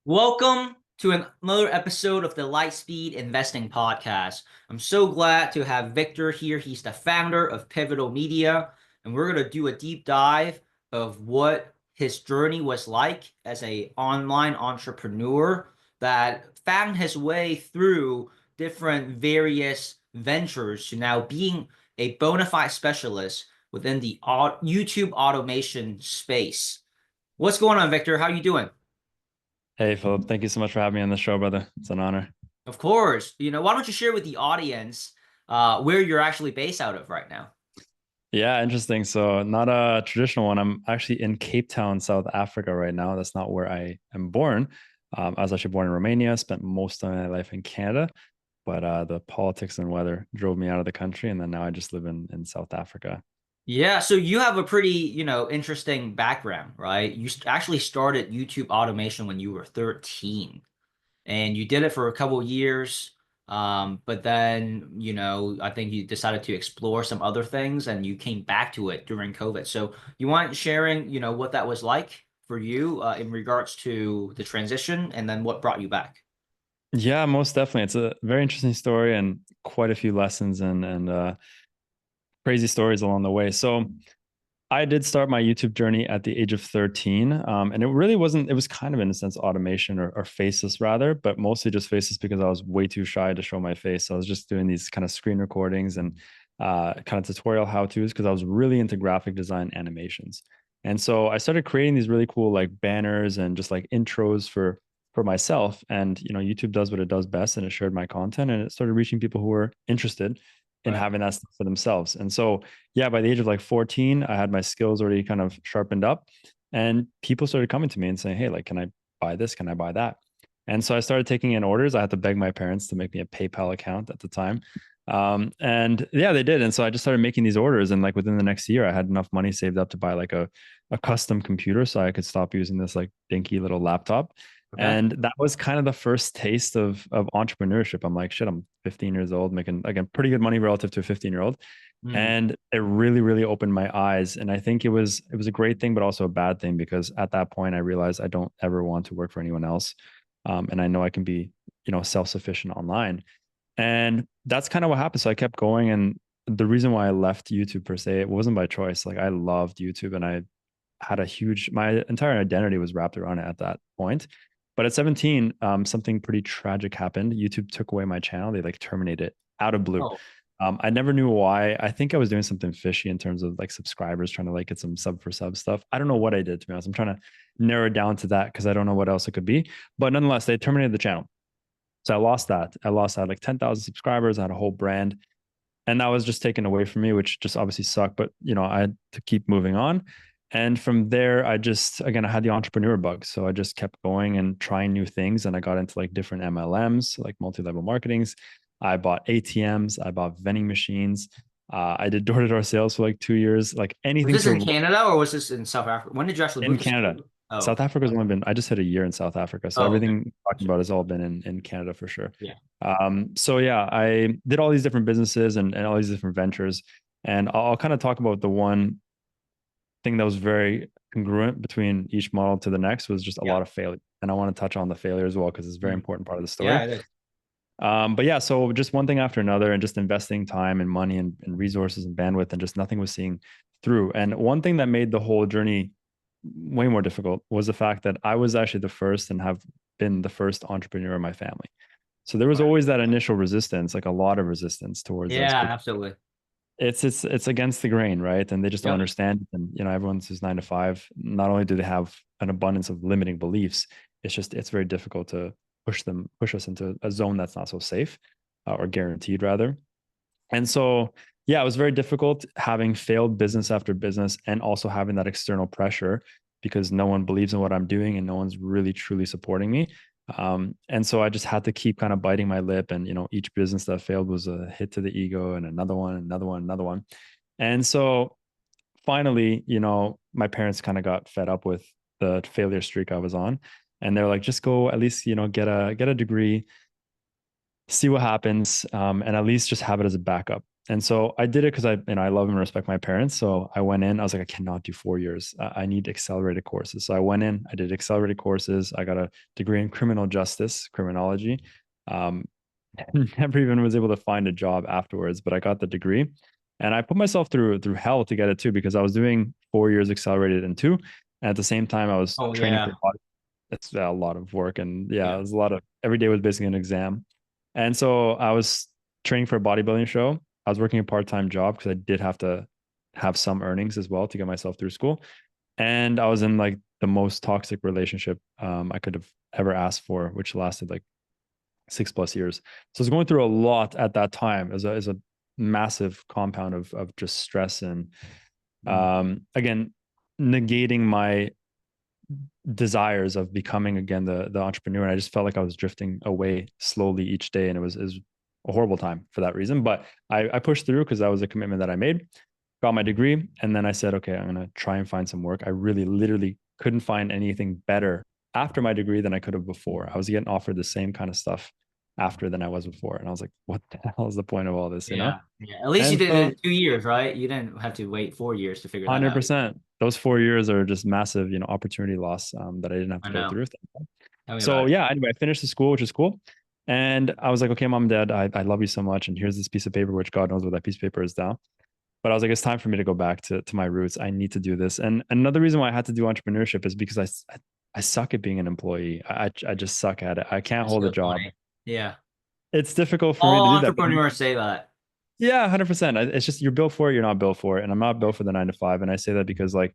Welcome to another episode of the Lightspeed Investing Podcast. I'm so glad to have Victor here. He's the founder of Pivotal Media, and we're going to do a deep dive of what his journey was like as an online entrepreneur that found his way through different various ventures to now being a bona fide specialist within the YouTube automation space. What's going on, Victor? How are you doing? Hey, Philip, thank you so much for having me on the show, brother. It's an honor. Of course. Why don't you share with the audience where you're actually based out of right now? Yeah, interesting. So, not a traditional one. I'm actually in Cape Town, South Africa right now. That's not where I am born. I was actually born in Romania, spent most of my life in Canada, but the politics and weather drove me out of the country. And then now I just live in South Africa. Yeah, so you have a pretty, interesting background, right? You actually started YouTube automation when you were 13, and you did it for a couple of years. But then, I think you decided to explore some other things and you came back to it during COVID. So you want sharing, what that was like for you in regards to the transition and then what brought you back? Yeah, most definitely. It's a very interesting story and quite a few lessons and crazy stories along the way. So, I did start my YouTube journey at the age of 13. And it really wasn't, it was kind of in a sense automation or faceless rather, but mostly just faceless because I was way too shy to show my face. So I was just doing these kind of screen recordings and kind of tutorial how-tos because I was really into graphic design animations. And so I started creating these really cool like banners and just like intros for myself. And YouTube does what it does best and it shared my content and it started reaching people who were interested in Right. having that stuff for themselves. And so yeah, by the age of like 14, I had my skills already kind of sharpened up and people started coming to me and saying, hey, like, can I buy this? Can I buy that? And so I started taking in orders. I had to beg my parents to make me a PayPal account at the time. And yeah, they did. And so I just started making these orders. And like within the next year, I had enough money saved up to buy like a custom computer so I could stop using this like dinky little laptop. Okay. And that was kind of the first taste of entrepreneurship. I'm like, shit, I'm 15 years old, making again pretty good money relative to a 15-year-old. Mm, And it really, really opened my eyes. And I think it was a great thing, but also a bad thing because at that point I realized I don't ever want to work for anyone else. And I know I can be, self-sufficient online. And that's kind of what happened. So I kept going. And the reason why I left YouTube per se, it wasn't by choice. Like I loved YouTube and I had my entire identity was wrapped around it at that point. But at 17, something pretty tragic happened. YouTube took away my channel. They like terminated it out of blue. oh, I never knew why. I think I was doing something fishy in terms of like subscribers, trying to like get some sub for sub stuff. I don't know what I did, to be honest. I'm trying to narrow it down to that because I don't know what else it could be. But nonetheless, they terminated the channel. So I lost that. I had like 10,000 subscribers. I had a whole brand. And that was just taken away from me, which just obviously sucked. But I had to keep moving on. And from there, I had the entrepreneur bug. So I just kept going and trying new things. And I got into like different MLMs, like multi-level marketings. I bought ATMs, I bought vending machines. I did door-to-door sales for like 2 years, like was anything this in to Canada or was this in South Africa? When did you actually in move to South Canada. Africa? Oh, South Africa's only been, I just had a year in South Africa. So oh, okay. everything I'm talking Gotcha. about has all been in Canada for sure. Yeah. So yeah, I did all these different businesses and all these different ventures. And I'll kind of talk about the one thing that was very congruent between each model to the next was just a Yeah. lot of failure. And I want to touch on the failure as well, because it's a very Mm. important part of the Yeah, story. it is. But yeah, so just one thing after another and just investing time and money and resources and bandwidth and just nothing was seeing through. And one thing that made the whole journey way more difficult was the fact that I was actually the first and have been the first entrepreneur in my family. So there was Right. always that initial resistance, like a lot of resistance towards us Yeah, because absolutely. it's against the grain, right? And they just don't Yep. understand. And everyone says 9 to 5. Not only do they have an abundance of limiting beliefs, it's very difficult to push us into a zone that's not so safe or guaranteed rather. And so yeah, it was very difficult having failed business after business and also having that external pressure because no one believes in what I'm doing and no one's really truly supporting me. And so I just had to keep kind of biting my lip. And, each business that failed was a hit to the ego and another one, another one, another one. And so finally, my parents kind of got fed up with the failure streak I was on. And they're like, just go at least, get a degree, see what happens, and at least just have it as a backup. And so I did it because I love and respect my parents. So I went in, I was like, I cannot do 4 years. I need accelerated courses. So I went in, I did accelerated courses. I got a degree in criminal justice, criminology. Um, never even was able to find a job afterwards, but I got the degree and I put myself through hell to get it too, because I was doing 4 years accelerated in two. And at the same time, I was Oh training for yeah. body. It's a lot of work. And yeah, Yeah. it was a lot of, every day was basically an exam. And so I was training for a bodybuilding show. I was working a part-time job because I did have to have some earnings as well to get myself through school. And I was in like the most toxic relationship I could have ever asked for, which lasted like 6+ years. So I was going through a lot at that time as a massive compound of just stress and Mm. again, negating my desires of becoming again the entrepreneur. And I just felt like I was drifting away slowly each day. And it was a horrible time for that reason. But I pushed through because that was a commitment that I made, got my degree. And then I said, okay, I'm going to try and find some work. I really literally couldn't find anything better after my degree than I could have before. I was getting offered the same kind of stuff after than I was before. And I was like, what the hell is the point of all this, you know? Yeah. Yeah. At least you And did it so in 2 years, right? You didn't have to wait 4 years to figure that out. 100%, those 4 years are just massive, opportunity loss that I didn't have I to go know. through. Tell me about So it. yeah, anyway, I finished the school, which is cool. And I was like, okay, mom and dad, I love you so much. And here's this piece of paper, which God knows what that piece of paper is now. But I was like, it's time for me to go back to my roots. I need to do this. And another reason why I had to do entrepreneurship is because I suck at being an employee. I just suck at it. I can't That's hold a so job. funny. Yeah. It's difficult for me to All do that. But entrepreneurs say that. yeah, 100%. It's just you're built for it, you're not built for it. And I'm not built for the 9 to 5. And I say that because like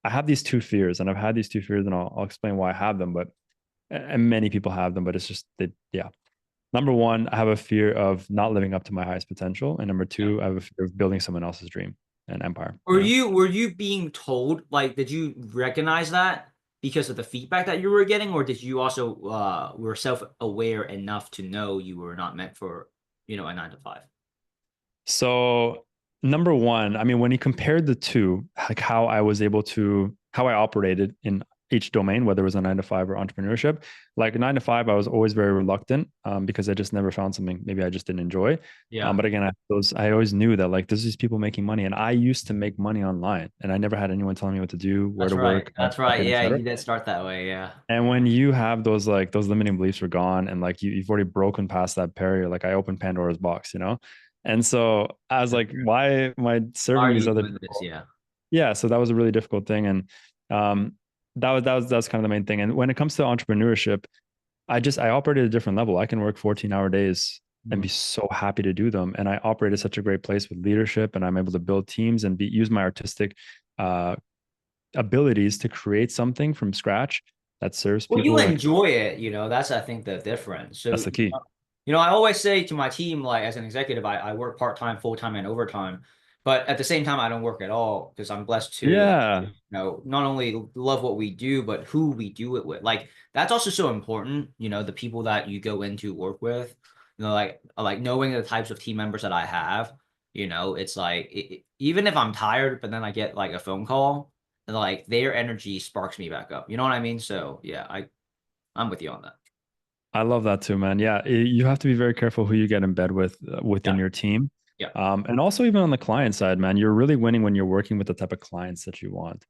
I have these two fears, and I've had these two fears, and I'll explain why I have them. But and many people have them, but it's just that, yeah. Number one, I have a fear of not living up to my highest potential. And number Yeah. two, I have a fear of building someone else's dream and empire, Were you being told, like, did you recognize that because of the feedback that you were getting, or did you also were self-aware enough to know you were not meant for, a 9 to 5? So number one, I mean, when he compared the two, like how I operated in each domain, whether it was a 9 to 5 or entrepreneurship, like 9 to 5, I was always very reluctant because I just never found something maybe I just didn't enjoy. Yeah, But again, I always knew that like there's these people making money, and I used to make money online, and I never had anyone telling me what to do, where that's to right. work, how to That's right. et Yeah, cetera. you did start that way. Yeah. And when you have those limiting beliefs are gone, and like you've already broken past that barrier, like I opened Pandora's box, you know? And so I was That's like, true. why am I Why are serving these you other doing this? people? Yeah. Yeah. So that was a really difficult thing. And that's kind of the main thing. And when it comes to entrepreneurship, I operate at a different level. I can work 14-hour days and be Mhm. so happy to do them. And I operate at such a great place with leadership, and I'm able to build teams and use my artistic uh, abilities to create something from scratch that serves Well, you people. Like enjoy it, that's, I think, the difference. So, that's the key. I always say to my team, like, as an executive, I work part-time, full-time, and overtime. But at the same time, I don't work at all because I'm blessed to, Yeah. not only love what we do, but who we do it with. Like, that's also so important, the people that you go into work with, like knowing the types of team members that I have, it's like, even if I'm tired, but then I get like a phone call, and like their energy sparks me back up. You know what I mean? So yeah, I'm with you on that. I love that too, man. Yeah, you have to be very careful who you get in bed with within Yeah. your team. Yeah. And also even on the client side, man, you're really winning when you're working with the type of clients that you want.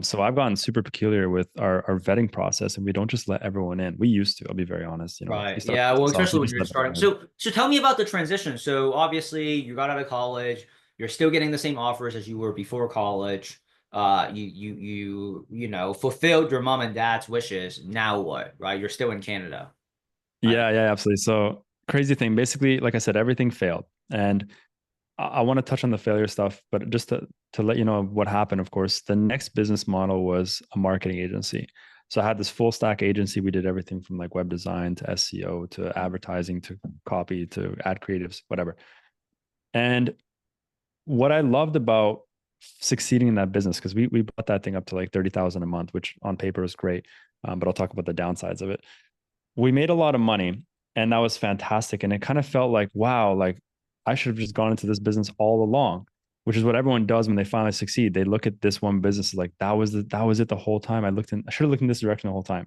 So I've gotten super peculiar with our vetting process, and we don't just let everyone in. We used to, I'll be very honest, you Right. start Yeah. Well, yourself, especially you when just you're let starting. everyone in. So tell me about the transition. So obviously you got out of college, you're still getting the same offers as you were before college. Fulfilled your mom and dad's wishes. Now what? Right? You're still in Canada. I Yeah, yeah, absolutely. So crazy thing, basically, like I said, everything failed. And I want to touch on the failure stuff, but just to let you know what happened, of course, the next business model was a marketing agency. So I had this full stack agency. We did everything from like web design to SEO to advertising to copy to ad creatives, whatever. And what I loved about succeeding in that business, because we brought that thing up to like 30,000 a month, which on paper is great. But I'll talk about the downsides of it. We made a lot of money, and that was fantastic. And it kind of felt like, wow, like I should have just gone into this business all along, which is what everyone does when they finally succeed. They look at this one business like that was it the whole time. I should have looked in this direction the whole time.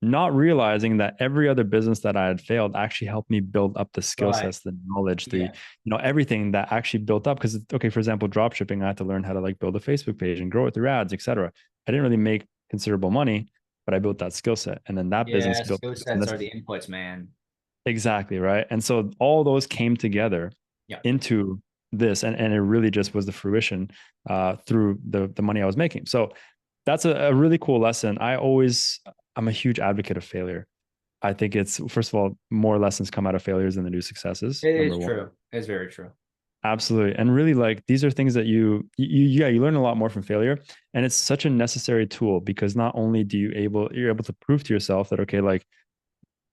not realizing that every other business that I had failed actually helped me build up the skill Right. sets, the knowledge, the, Yeah. everything that actually built up. Because, okay, for example, drop shipping, I had to learn how to like build a Facebook page and grow it through ads, etc. I didn't really make considerable money, but I built that skill set. And then that business Yeah. built Skill and sets are the inputs, man. exactly right. And so all those came together Yeah. into this, and it really just was the fruition through the money I was making. So that's a really cool lesson. I'm a huge advocate of failure. I think it's, first of all, more lessons come out of failures than they do successes. It is Number one. true. It's very true. Absolutely. And really, like, these are things that you learn a lot more from failure. And it's such a necessary tool, because not only you're able to prove to yourself that, okay, like,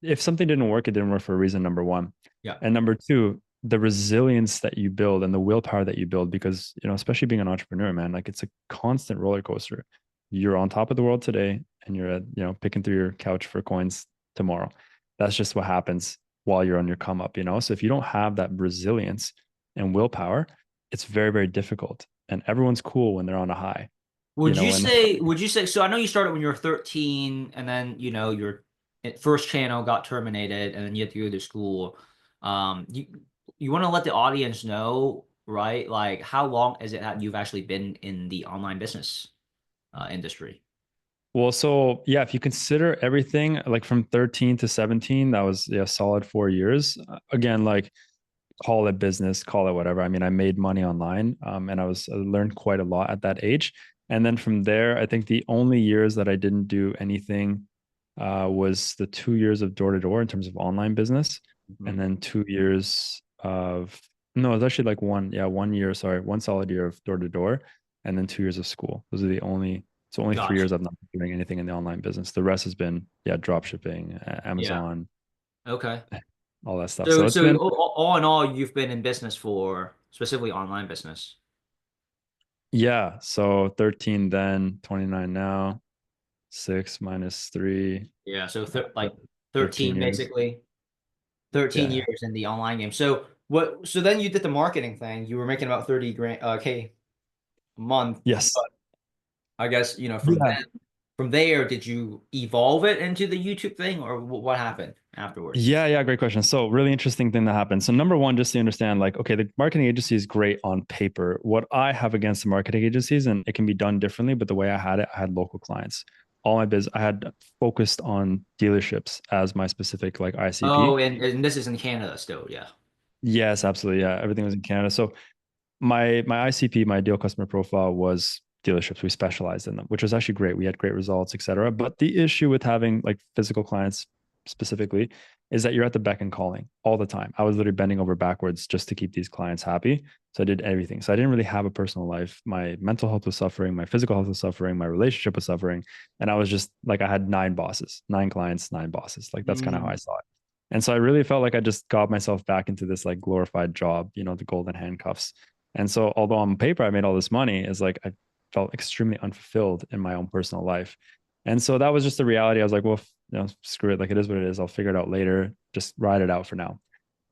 if something didn't work, it didn't work for a reason, number one. Yeah. And number two, the resilience that you build and the willpower that you build, because, especially being an entrepreneur, man, like, it's a constant roller coaster. You're on top of the world today, and you're picking through your couch for coins tomorrow. That's just what happens while you're on your come up, So if you don't have that resilience and willpower, it's very, very difficult. And everyone's cool when they're on a high, and Would you say, so I know you started when you were 13, and then, your first channel got terminated, and then you had to go to school. You want to let the audience know, right? Like, how long is it that you've actually been in the online business industry? well, so yeah, if you consider everything, like from 13 to 17, that was, yeah, solid 4 years. Again, like, call it business, call it whatever. I mean, I made money online, and I learned quite a lot at that age. And then from there, I think the only years that I didn't do anything was the 2 years of door to door in terms of online business, and Mhm. then 2 years of, no, it's actually like one year, sorry, one solid year of door to door, and then 2 years of school. Those are the only, so only three Gotcha. years I've not been doing anything in the online business. The rest has been, yeah, drop shipping, Yeah. Amazon, Okay. all that stuff. So, So it's so been, all in all, you've been in business for specifically online business. yeah, so 13 then, 29 now, 6 minus 3, Yeah. So like 13 13, years. basically. 13 Yeah. years in the online game. So what, so then you did the marketing thing. You were making about 30 grand K a month. Yes. I guess, Yeah. from there, did you evolve it into the YouTube thing, or what happened afterwards? Yeah, yeah, great question. So, really interesting thing that happened. So, number one, just to understand, like, okay, the marketing agency is great on paper. What I have against the marketing agencies, and it can be done differently, but the way I had it, I had local clients. I had focused on dealerships as my specific like Oh, ICP. and this is in Canada still, yeah. Yes, absolutely. Yeah, everything was in Canada. So, my ICP, my ideal customer profile, was dealerships. We specialized in them, which was actually great. We had great results, etc. But the issue with having like physical clients specifically is that you're at the beck and calling all the time. I was literally bending over backwards just to keep these clients happy. So I did everything. So I didn't really have a personal life. My mental health was suffering, my physical health was suffering, my relationship was suffering. And I was just like, I had 9 bosses, 9 clients, 9 bosses. Like, that's kind of how I Mm, saw it. And so I really felt like I just got myself back into this like glorified job, the golden handcuffs. And so, although on paper I made all this money, is like I felt extremely unfulfilled in my own personal life. And so that was just the reality. I was like, well, screw it. Like, it is what it is. I'll figure it out later. Just ride it out for now.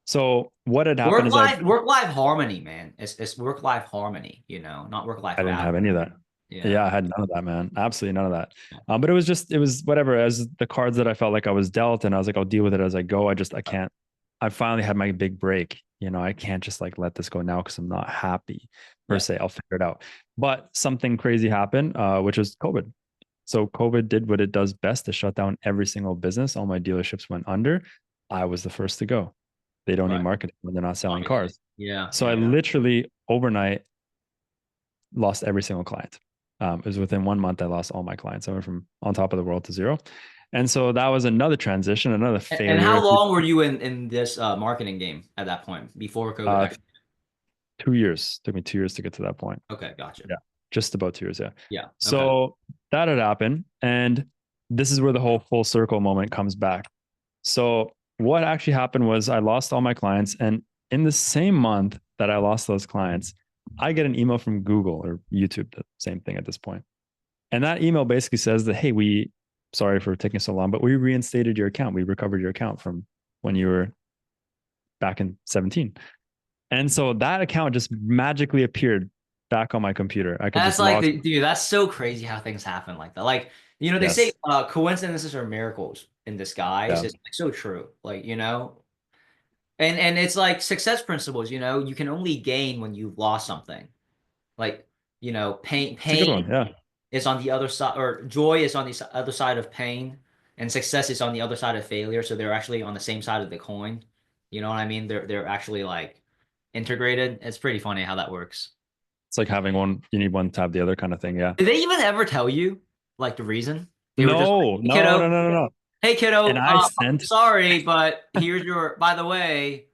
So what had happened is work life harmony, man. It's work life harmony, not work life I didn't balance. have any of that. Yeah. Yeah, I had none of that, man. Absolutely none of that. But it was whatever, as the cards that I felt like I was dealt, and I was like, I'll deal with it as I go. I can't, I finally had my big break. I can't just like let this go now because I'm not happy per Yeah. se. I'll figure it out. But something crazy happened, which was COVID. So COVID did what it does best, to shut down every single business. All my dealerships went under. I was the first to go. They don't need Right. marketing when they're not selling Obviously. cars. Yeah. So I Yeah. literally overnight lost every single client. It was within 1 month I lost all my clients. I went from on top of the world to zero. And so that was another transition, another And failure. how long were you in this marketing game at that point before COVID Uh, actually? 2 years. Took me 2 years to get to that point. Okay, gotcha. Yeah. Just about 2 years. Yeah. Yeah. Okay. So that had happened. And this is where the whole full circle moment comes back. So what actually happened was I lost all my clients. And in the same month that I lost those clients, I get an email from Google or YouTube, the same thing at this point. And that email basically says that, hey, sorry for taking so long, but we reinstated your account. We recovered your account from when you were back in 17. And so that account just magically appeared back on my computer. I could That's just like log. dude, that's so crazy how things happen like that. Like You know, they say Yes. coincidences are miracles in disguise. Yeah. It's like so true. Like, you know, and it's like success principles, you know, you can only gain when you've lost something. Like, you know, It's a good one. pain Yeah. is on the other side, or joy is on the other side of pain, and success is on the other side of failure. So they're actually on the same side of the coin. You know what I mean? They're actually like integrated. It's pretty funny how that works. It's like having one, you need one to have the other kind of thing. Yeah. Did they even ever tell you like the reason? They were just like, No, "Hey, no, no, kiddo, no, no, no. hey And kiddo, I sent, sorry, but here's your, by the way,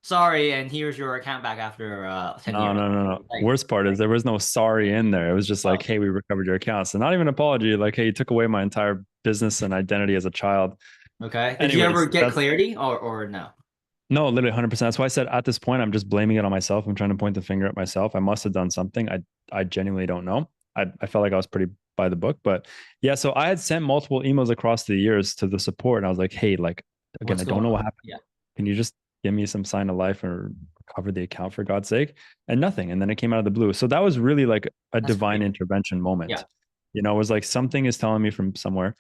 sorry, and here's your account back after 10 no, years." no, no, no. Like, Worst part is there was no sorry in there. It was just like, oh, hey, we recovered your account. So not even an apology. Like, hey, you took away my entire business and identity as a child. okay. Did you ever Anyways, get that's clarity or no? no, literally 100%. That's why I said at this point, I'm just blaming it on myself. I'm trying to point the finger at myself. I must have done something. I genuinely don't know. I felt like I was pretty by the book, but yeah. So I had sent multiple emails across the years to the support, and I was like, hey, like again, What's I don't going know what on? happened. Yeah, Can you just give me some sign of life or recover the account for God's sake? And nothing. And then it came out of the blue. So that was really like a that's divine great. intervention Yeah. moment. You know, it was like something is telling me from somewhere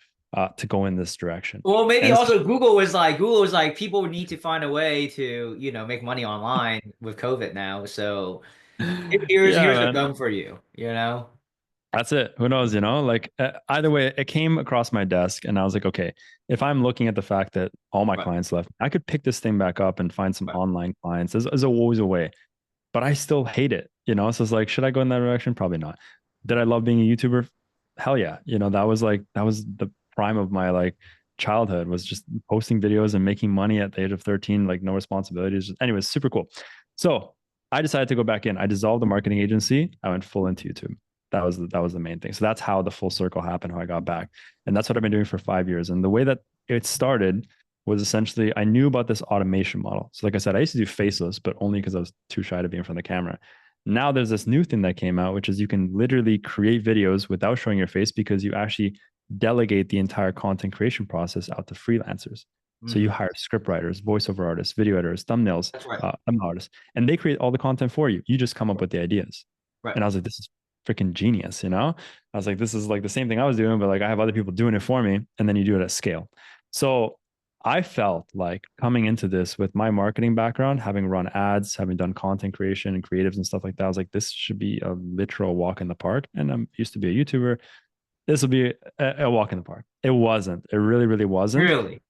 to go in this direction. Well, maybe And also Google was like people need to find a way to, you know, make money online with COVID now. So yeah, here's a man. gun for you, you know? That's it. Who knows, you know? Like either way, it came across my desk and I was like, okay, if I'm looking at the fact that all my Right, clients left, I could pick this thing back up and find some right. online clients. There's always a way, but I still hate it, you know? So it's like, should I go in that direction? Probably not. Did I love being a YouTuber? Hell yeah. You know, that was the prime of my like childhood was just posting videos and making money at the age of 13, like no responsibilities. Anyways, super cool. So I decided to go back in. I dissolved the marketing agency. I went full into YouTube. That was the main thing. So that's how the full circle happened, how I got back. And that's what I've been doing for 5 years. And the way that it started was essentially I knew about this automation model. So like I said, I used to do faceless, but only because I was too shy to be in front of the camera. Now there's this new thing that came out, which is you can literally create videos without showing your face because you actually delegate the entire content creation process out to freelancers. So you Hmm. hire script writers, voiceover artists, video editors, thumbnails, That's right. thumbnail artists, and they create all the content for you. You just come up with the ideas. Right. And I was like, this is freaking genius, you know? I was like, this is like the same thing I was doing, but like I have other people doing it for me. And then you do it at scale. So I felt like coming into this with my marketing background, having run ads, having done content creation and creatives and stuff like that, I was like, this should be a literal walk in the park. And I'm used to be a YouTuber. This will be a walk in the park. It wasn't. It really, really wasn't. Really?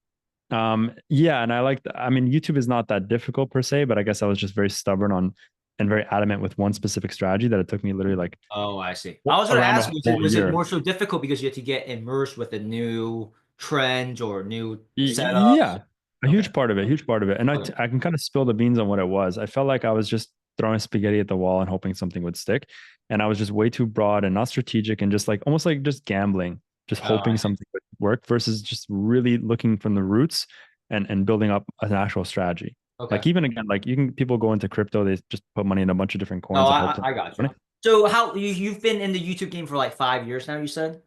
Yeah, and I mean, YouTube is not that difficult per se, but I guess I was just very stubborn on and very adamant with one specific strategy that it took me literally like Oh, I see. I was going to around ask, a whole was it year. more so difficult because you had to get immersed with the new trends or new setups? Yeah, a Okay. huge part of it, huge part of it. And Okay. I can kind of spill the beans on what it was. I felt like I was just throwing spaghetti at the wall and hoping something would stick. And I was just way too broad and not strategic and just like almost like just gambling, just Oh, I hoping see. something would work versus just really looking from the roots and building up an actual strategy. Okay. Like even again, like you can people go into crypto, they just put money in a bunch of different No, coins and hope to I got you. money. So how you've been in the YouTube game for like 5 years now, you said?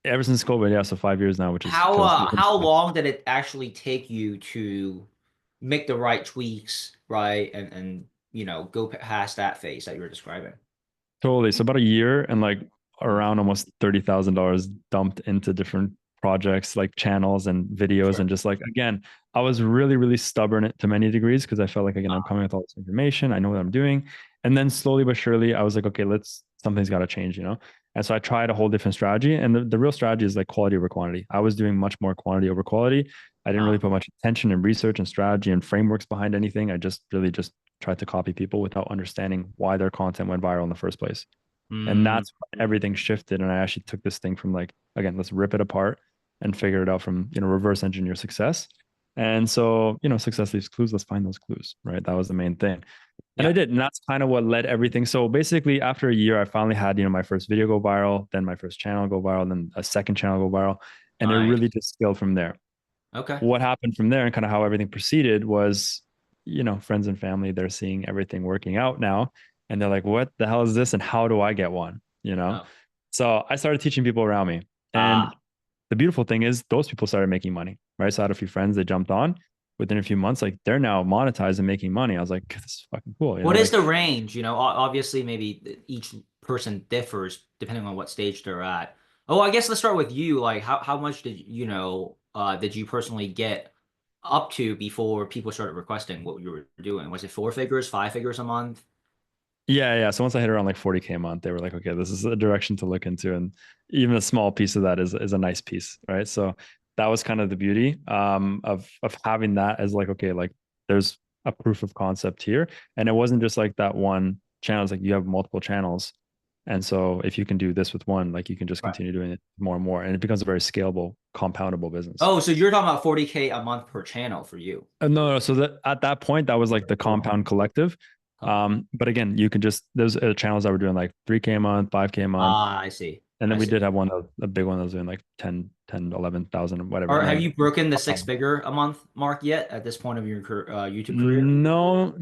Ever since COVID, yeah, so 5 years now, which is How kills me. how long did it actually take you to make the right tweaks, right? And you know, go past that phase that you were describing? Totally. So about a year and like around almost $30,000 dumped into different projects like channels and videos Sure. and just like again, I was really, really stubborn to many degrees because I felt like again, I'm Ah, coming with all this information. I know what I'm doing. And then slowly but surely I was like, okay, something's got to change, you know? And so I tried a whole different strategy. And the real strategy is like quality over quantity. I was doing much more quantity over quality. I didn't really ah. put much attention and research and strategy and frameworks behind anything. I just really just tried to copy people without understanding why their content went viral in the first place. And Mm, that's when everything shifted. And I actually took this thing from like, again, let's rip it apart and figure it out from, reverse engineer success. And so, success leaves clues. Let's find those clues, right? That was the main thing. And I yeah. did. And that's kind of what led everything. So basically, after a year, I finally had, my first video go viral, then my first channel go viral, then a second channel go viral. And it Nice. really just scaled from there. Okay. What happened from there and kind of how everything proceeded was, friends and family, they're seeing everything working out now. And they're like, what the hell is this? And how do I get one? Oh. So I started teaching people around me. And Ah. the beautiful thing is those people started making money, right? So I had a few friends that jumped on within a few months, like they're now monetized and making money. I was like, this is fucking cool. What is Like the range? You know, obviously maybe each person differs depending on what stage they're at. Oh, I guess let's start with you. Like, how much did you personally get up to before people started requesting what you were doing? Was it four figures, five figures a month? Yeah. So once I hit around like 40K a month, they were like, okay, this is a direction to look into. And even a small piece of that is a nice piece, right? So that was kind of the beauty of having that as like, okay, like there's a proof of concept here. And it wasn't just like that one channel. It's like you have multiple channels. And so if you can do this with one, like you can just Right. continue doing it more and more. And it becomes a very scalable, compoundable business. Oh, so you're talking about 40K a month per channel for you. No. So that at that point, that was like the compound collective. Compound. But again, you can just there's channels that were doing like 3K a month, 5K a month. Ah, I see. And then I we see. did have one, a big one that was doing like 11,000, whatever, Or have million. you broken the six figure a month mark yet at this point of your YouTube career? No.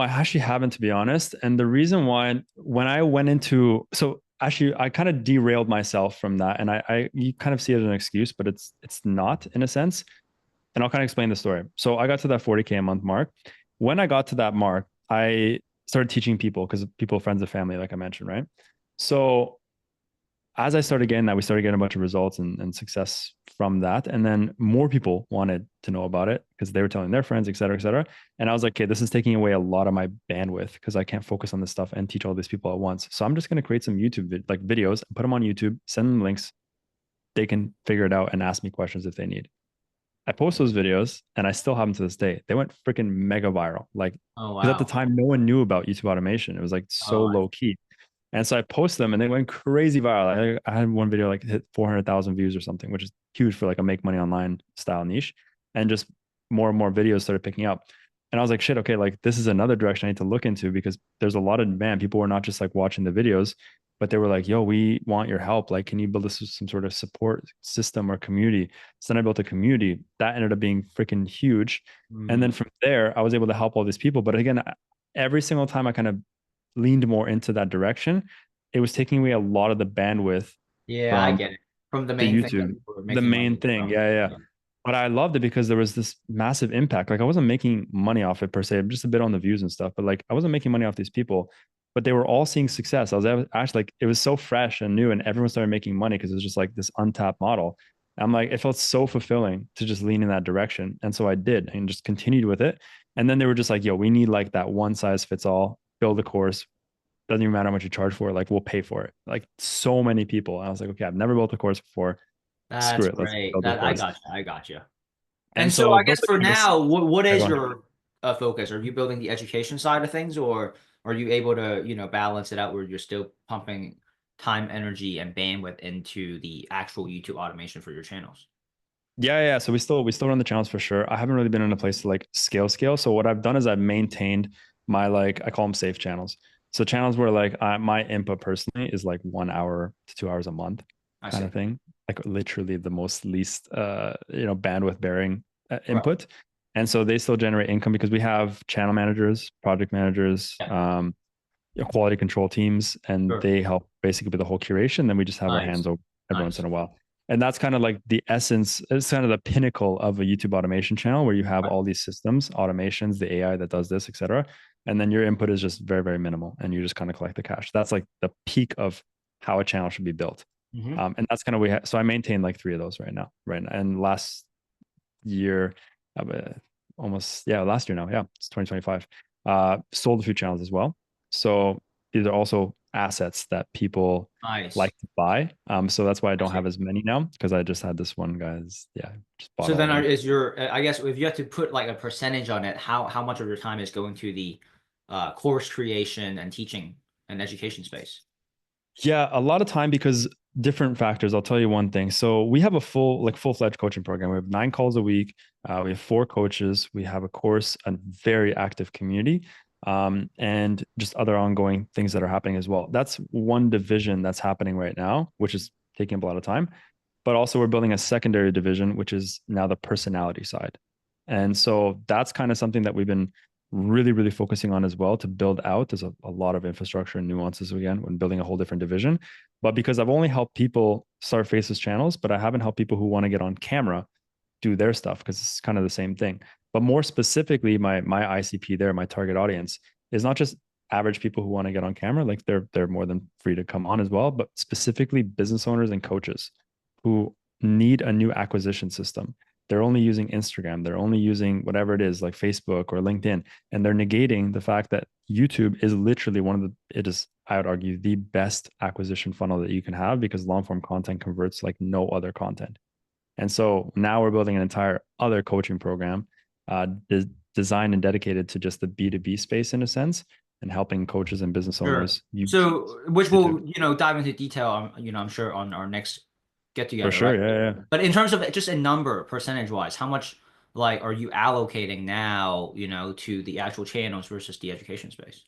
I actually haven't, to be honest. And the reason why, when I went into, so actually, I kind of derailed myself from that, and you kind of see it as an excuse, but it's not in a sense. And I'll kind of explain the story. So I got to that 40K a month mark. When I got to that mark, I started teaching people because people, friends, and family, like I mentioned, right? So as I started getting that, we started getting a bunch of results and success from that. And then more people wanted to know about it because they were telling their friends, et cetera, et cetera. And I was like, okay, this is taking away a lot of my bandwidth because I can't focus on this stuff and teach all these people at once. So I'm just going to create some videos and put them on YouTube, send them links. They can figure it out and ask me questions if they need. I post those videos and I still have them to this day. They went freaking mega viral. Like, Oh, because at the wow. time, no one knew about YouTube automation. It was like so Oh, low key. And so I post them and they went crazy viral. I had one video like hit 400,000 views or something, which is huge for like a make money online style niche. And just more and more videos started picking up. And I was like, shit, okay, like this is another direction I need to look into because there's a lot of demand. People were not just like watching the videos, but they were like, yo, we want your help. Like, can you build this some sort of support system or community? So then I built a community that ended up being freaking huge. And then mm. from there, I was able to help all these people. But again, every single time I kind of leaned more into that direction, it was taking away a lot of the bandwidth Yeah, I from get it. From the the main thing that YouTube, you were the making main money thing. from. Yeah. Yeah. But I loved it because there was this massive impact. Like I wasn't making money off it per se, just a bit on the views and stuff, but like I wasn't making money off these people, but they were all seeing success. I was actually like, it was so fresh and new and everyone started making money because it was just like this untapped model. I'm like, it felt so fulfilling to just lean in that direction. And so I did and just continued with it. And then they were just like, yo, we need like that one size fits all, build a course. Doesn't even matter how much you charge for it. Like we'll pay for it. Like so many people. I was like, okay, I've never built a course before. Screw That's it. Let's great. build a That I course. got you. I got you. And And so so I built guess the for course. now, what Yeah, is go on. your focus? Are you building the education side of things, or are you able to, balance it out where you're still pumping time, energy, and bandwidth into the actual YouTube automation for your channels? Yeah. So we still run the channels for sure. I haven't really been in a place to like scale. So what I've done is I've maintained my like I call them safe channels. So channels where like my input personally is like 1 hour to 2 hours a month I kind see. of thing. Like literally the most least bandwidth bearing Right. input. And so they still generate income because we have channel managers, project managers, Yeah. quality control teams, and Sure. they help basically with the whole curation. Then we just have our hands Nice. over every once in Nice. a while. And that's kind of like the essence, it's kind of the pinnacle of a YouTube automation channel where you have Right. all these systems, automations, the AI that does this, et cetera. And then your input is just very, very minimal. And you just kind of collect the cash. That's like the peak of how a channel should be built. Hmm. And that's kind of so I maintain like three of those right now. Right. And last year, last year now. Yeah. It's 2025. Sold a few channels as well. So these are also assets that people Nice. like to buy. So that's why I I don't have see. as many now because I just had this one guy's, just bought So all then of them. is your, I guess if you have to put like a percentage on it, how much of your time is going to the course creation and teaching and education space? Yeah, a lot of time because different factors. I'll tell you one thing. So we have a full-fledged coaching program. We have 9 calls a week. We have 4 coaches. We have a course, a very active community, and just other ongoing things that are happening as well. That's one division that's happening right now, which is taking up a lot of time. But also we're building a secondary division, which is now the personality side. And so that's kind of something that we've been really, really focusing on as well to build out. There's a lot of infrastructure and nuances again when building a whole different division. But because I've only helped people start faceless channels, but I haven't helped people who want to get on camera do their stuff because it's kind of the same thing. But more specifically, my ICP there, my target audience, is not just average people who want to get on camera, like they're more than free to come on as well. But specifically business owners and coaches who need a new acquisition system. They're only using Instagram, they're only using whatever it is, like Facebook or LinkedIn, and they're negating the fact that YouTube is literally one of it is, I would argue, the best acquisition funnel that you can have, because long form content converts like no other content. And so now we're building an entire other coaching program designed and dedicated to just the B2B space in a sense, and helping coaches and business Sure. owners use So, which YouTube. we'll, dive into detail, I'm sure on our next get For together, sure. right? Yeah. But in terms of just a number, percentage wise, how much like are you allocating now, to the actual channels versus the education space?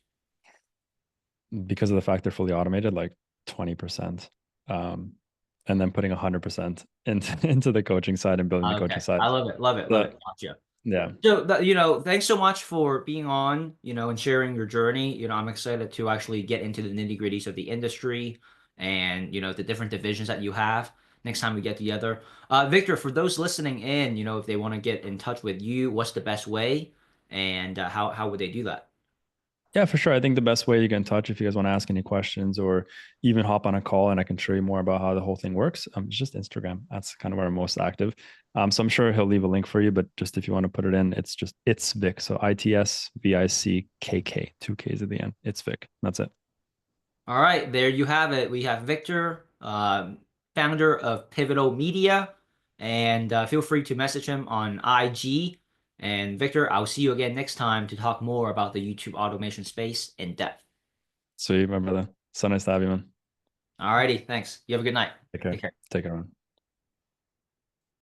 Because of the fact they're fully automated, like 20%. And then putting 100% into the coaching side and building the Okay. coaching side. I love it. Love it. Love The, it. Gotcha. yeah. So, thanks so much for being on, and sharing your journey. I'm excited to actually get into the nitty-gritties of the industry and, the different divisions that you have next time we get together. Victor, for those listening in, if they want to get in touch with you, what's the best way and how would they do that? Yeah, for sure. I think the best way to get in touch, if you guys want to ask any questions or even hop on a call and I can show you more about how the whole thing works, it's just Instagram. That's kind of where I'm most active. So I'm sure he'll leave a link for you, but just if you want to put it in, it's Vic. So ITSVICKK, two Ks at the end. It's Vic. That's it. All right, there you have it. We have Victor, founder of Pivotal Media, and feel free to message him on IG. And Victor, I'll see you again next time to talk more about the YouTube automation space in depth. Sweet, my brother. So nice to have you, man. All righty, thanks. You have a good night. Take care. Take care. Take care, man.